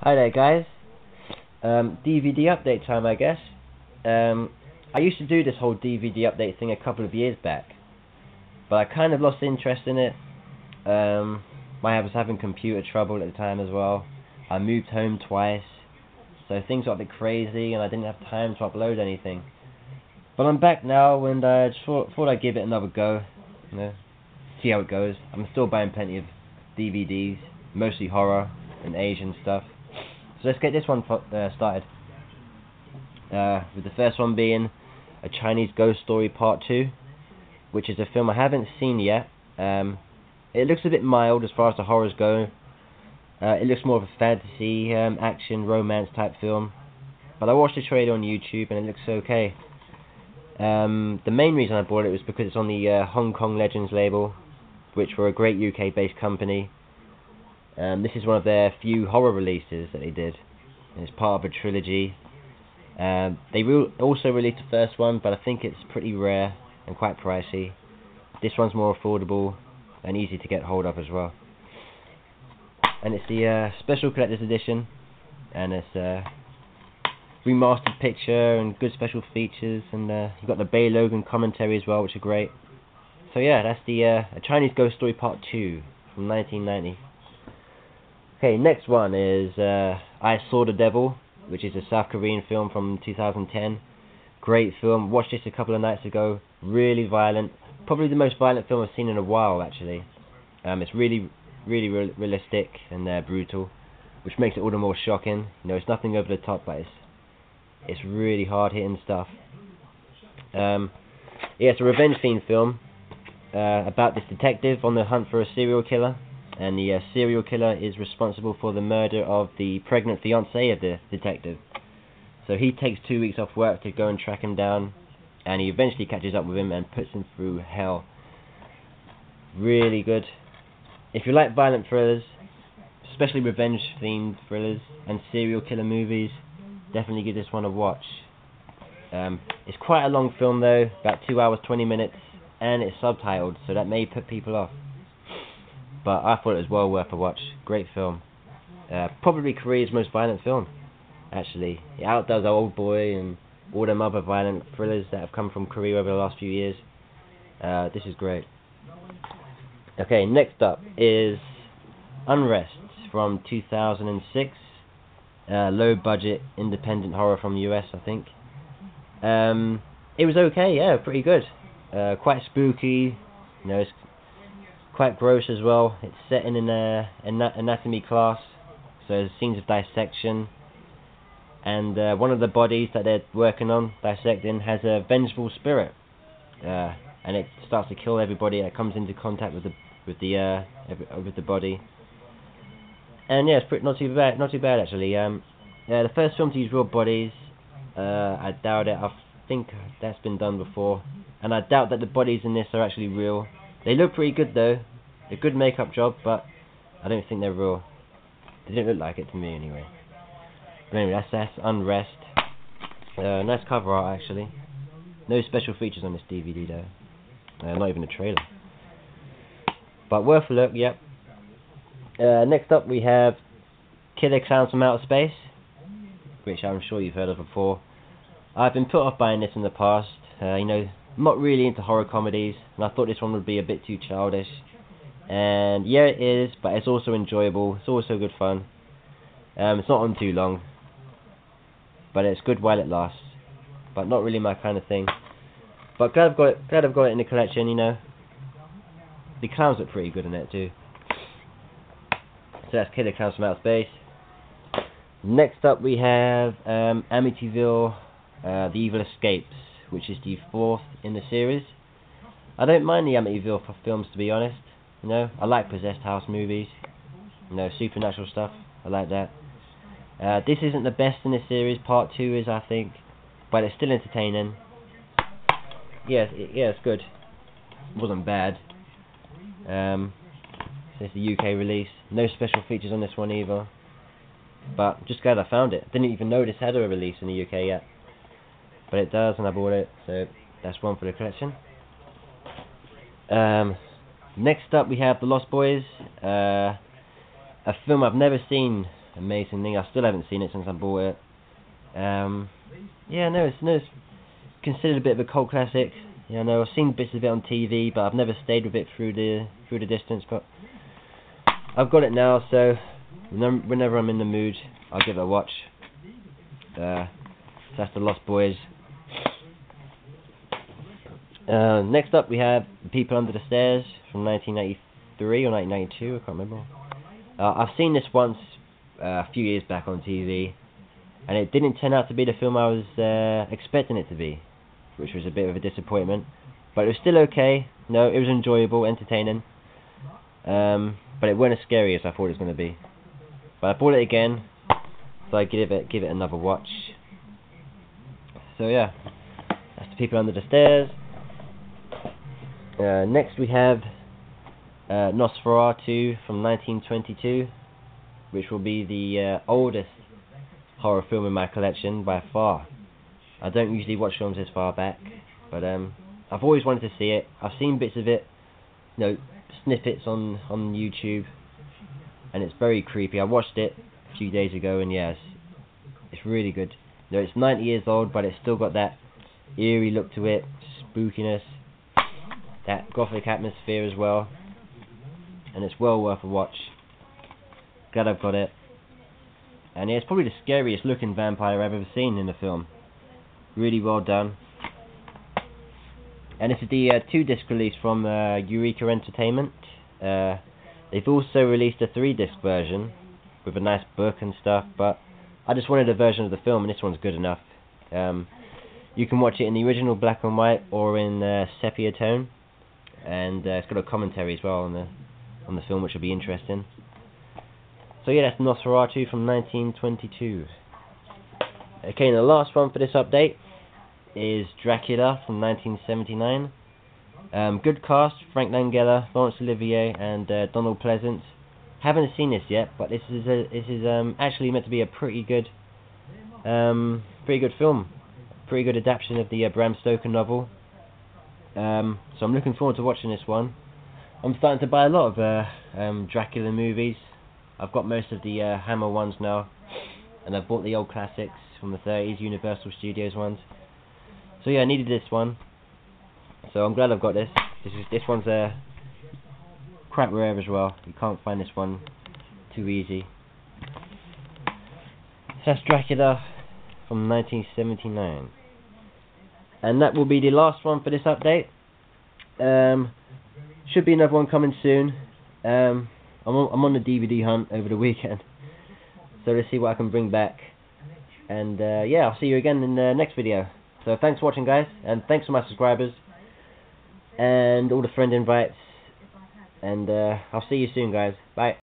Hi there, guys. DVD update time, I guess. I used to do this whole DVD update thing a couple of years back, but I kind of lost interest in it. I was having computer trouble at the time as well. I moved home twice, so things got a bit crazy, and I didn't have time to upload anything. But I'm back now, and I just thought I'd give it another go. You know, see how it goes. I'm still buying plenty of DVDs, mostly horror and Asian stuff. So let's get this one started. With the first one being A Chinese Ghost Story Part 2, which is a film I haven't seen yet. It looks a bit mild as far as the horrors go. It looks more of a fantasy, action, romance type film. But I watched the trailer on YouTube and it looks okay. The main reason I bought it was because it's on the Hong Kong Legends label, which were a great UK based company. This is one of their few horror releases that they did. It's part of a trilogy. They also released the first one, but I think it's pretty rare and quite pricey. This one's more affordable and easy to get hold of as well. And it's the special collector's edition, and it's a remastered picture and good special features, and you've got the Bay Logan commentary as well, which are great. So yeah, that's the A Chinese Ghost Story Part 2 from 1990. Okay, next one is I Saw the Devil, which is a South Korean film from 2010. Great film. Watched this a couple of nights ago. Really violent. Probably the most violent film I've seen in a while, actually. It's really realistic and brutal, which makes it all the more shocking. You know, it's nothing over the top, but it's really hard-hitting stuff. Yeah, it's a revenge-themed film about this detective on the hunt for a serial killer. And the serial killer is responsible for the murder of the pregnant fiancée of the detective. So he takes 2 weeks off work to go and track him down, and he eventually catches up with him and puts him through hell. Really good. If you like violent thrillers, especially revenge-themed thrillers and serial killer movies, definitely give this one a watch. It's quite a long film though, about 2 hours 20 minutes, and it's subtitled, so that may put people off. But I thought it was well worth a watch. Great film. Probably Korea's most violent film, actually. It outdoes Old Boy and all them other violent thrillers that have come from Korea over the last few years. This is great. Okay, next up is Unrest from 2006. Low budget independent horror from the US, I think. It was okay, yeah, pretty good. Quite spooky. You know, it's quite gross as well. It's set in an anatomy class, so there's scenes of dissection, and one of the bodies that they're working on dissecting has a vengeful spirit, and it starts to kill everybody that comes into contact with the body. And yeah, it's not too bad actually. The first film to use real bodies, I doubt it. I think that's been done before, and I doubt that the bodies in this are actually real. They look pretty good though. A good makeup job, but I don't think they're real. They didn't look like it to me anyway. But anyway, that's Unrest. Nice cover art actually. No special features on this DVD though. Not even a trailer. But worth a look, yep. Next up we have Killer Klowns from Outer Space, which I'm sure you've heard of before. I've been put off buying this in the past. You know, I'm not really into horror comedies, and I thought this one would be a bit too childish. And yeah, it is, but it's also enjoyable. It's also good fun. It's not on too long, but it's good while it lasts. But not really my kind of thing. But glad I've got it in the collection. You know, the clowns look pretty good in it too. So that's Killer Klowns from Outer Space. Next up we have Amityville, The Evil Escapes, which is the 4th in the series. I don't mind the Amityville films, to be honest. You know, I like possessed house movies. You know, supernatural stuff. I like that. This isn't the best in the series. Part 2 is, I think, but it's still entertaining. Yeah, it's good. It wasn't bad. It's the UK release. No special features on this one either. But I'm just glad I found it. Didn't even know this had a release in the UK yet. But it does, and I bought it, so that's one for the collection. Next up we have The Lost Boys, a film I've never seen amazing thing. I still haven't seen it since I bought it. Yeah, no, it's considered a bit of a cult classic. You know, I've seen bits of it on TV, but I've never stayed with it through the distance. But I've got it now, so whenever I'm in the mood, I'll give it a watch. So that's The Lost Boys. Next up, we have The People Under the Stairs from 1993 or 1992. I can't remember. I've seen this once a few years back on TV, and it didn't turn out to be the film I was expecting it to be, which was a bit of a disappointment. But it was still okay. No, it was enjoyable, entertaining. But it wasn't as scary as I thought it was going to be. But I bought it again, so I give it another watch. So yeah, that's The People Under the Stairs. Next we have Nosferatu from 1922, which will be the oldest horror film in my collection by far. I don't usually watch films this far back, but I've always wanted to see it. I've seen bits of it, you know, snippets on YouTube, and it's very creepy. I watched it a few days ago, and yes, it's really good. You know, it's 90 years old, but it's still got that eerie look to it, spookiness, that gothic atmosphere as well, and it's well worth a watch. Glad I've got it. And yeah, it's probably the scariest looking vampire I've ever seen in a film. Really well done. And this is the 2-disc release from Eureka Entertainment. They've also released a 3-disc version with a nice book and stuff, but I just wanted a version of the film, and this one's good enough. You can watch it in the original black and white or in sepia tone, and it's got a commentary as well on the film, which will be interesting. So yeah, that's Nosferatu from 1922. Okay, and the last one for this update is Dracula from 1979. Good cast: Frank Langella, Laurence Olivier, and Donald Pleasance. Haven't seen this yet, but this is actually meant to be a pretty good film, pretty good adaptation of the Bram Stoker novel. So I'm looking forward to watching this one. I'm starting to buy a lot of Dracula movies. I've got most of the Hammer ones now, and I've bought the old classics from the 30s, Universal Studios ones. So yeah, I needed this one, so I'm glad I've got this. This one's quite rare as well. You can't find this one too easy. That's Dracula from 1979, and that will be the last one for this update. Should be another one coming soon. I'm on the DVD hunt over the weekend, so let's see what I can bring back. And yeah, I'll see you again in the next video. So thanks for watching, guys, and thanks to my subscribers and all the friend invites, and I'll see you soon, guys. Bye.